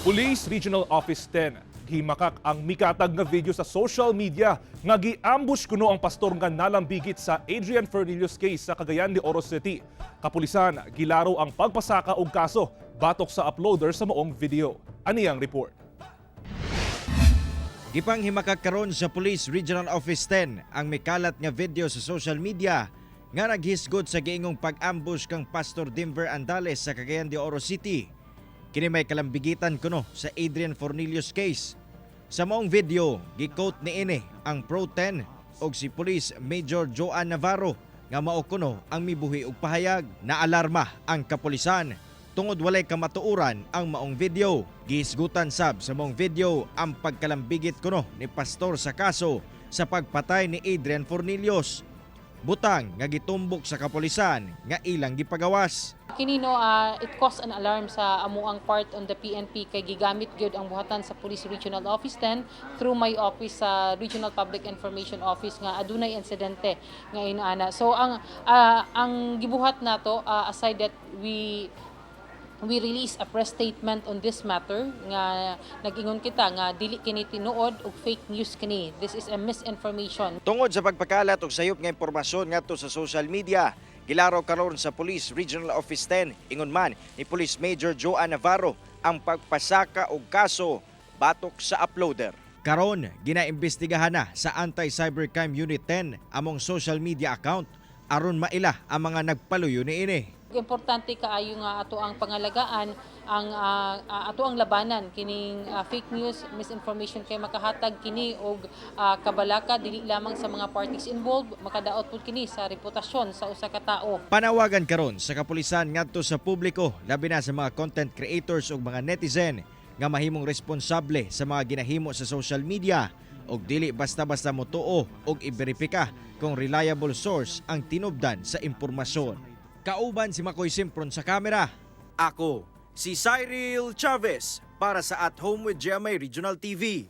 Police Regional Office 10 gimakak ang mikatag nga video sa social media nga gi-ambush kuno ang pastor nga nalambigit sa Adrian Fernillo's case sa Cagayan de Oro City. Kapulisan gilaro ang pagpasaka og kaso batok sa uploader sa maong video. Ani ang report. Gipanghimakak karon sa Police Regional Office 10 ang mikalat nga video sa social media nga naghisgod sa giingong pag-ambush kang Pastor Dimver Andales sa Cagayan de Oro City. Kini may kalambigitan kuno sa Adrian Fernillo's case. Sa maong video, gi-quote niini ang Pro 10 og si Police Major Joan Navarro nga mao kuno ang mibuhi og pahayag na alarma ang kapulisan tungod walay kamatuoran ang maong video. Gihisgutan sab sa maong video ang pagkalambigit kuno ni pastor sa kaso sa pagpatay ni Adrian Fernillos. Butang nga gitumbok sa kapulisan nga ilang gipagawas. Kini it caused an alarm sa amuang part on the PNP kay gigamit gyud ang buhatan sa Police Regional Office 10 through my office sa Regional Public Information Office nga adunay insidente nga inaana. So ang gibuhat nato aside that we release a press statement on this matter nga nag-ingon kita nga dili kini tinuod og fake news kini. This is a misinformation. Tungod sa pagpakalat og sayop nga impormasyon ngadto sa social media, gilaro karon sa Police Regional Office 10 ingon man ni Police Major Joan Navarro ang pagpasaka og kaso batok sa uploader. Karon ginaimbestigahan na sa Anti-Cybercrime Unit 10 among social media account aron maila ang mga nagpaluyo niini. Importante kaayo nga ato ang pangalagaan ang ato ang labanan kining fake news, misinformation kay makahatag kini og kabalaka dili lamang sa mga parties involved, makadaot pud kini sa reputasyon sa usa ka tawo. Panawagan karon sa kapulisan ngadto sa publiko labi na sa mga content creators ug mga netizen nga mahimong responsable sa mga ginahimo sa social media og dili basta-basta motuo og iberipika kung reliable source ang tinubdan sa impormasyon. Kauban si Makoy Simpron sa kamera. Ako, si Cyril Chavez para sa At Home with GMA Regional TV.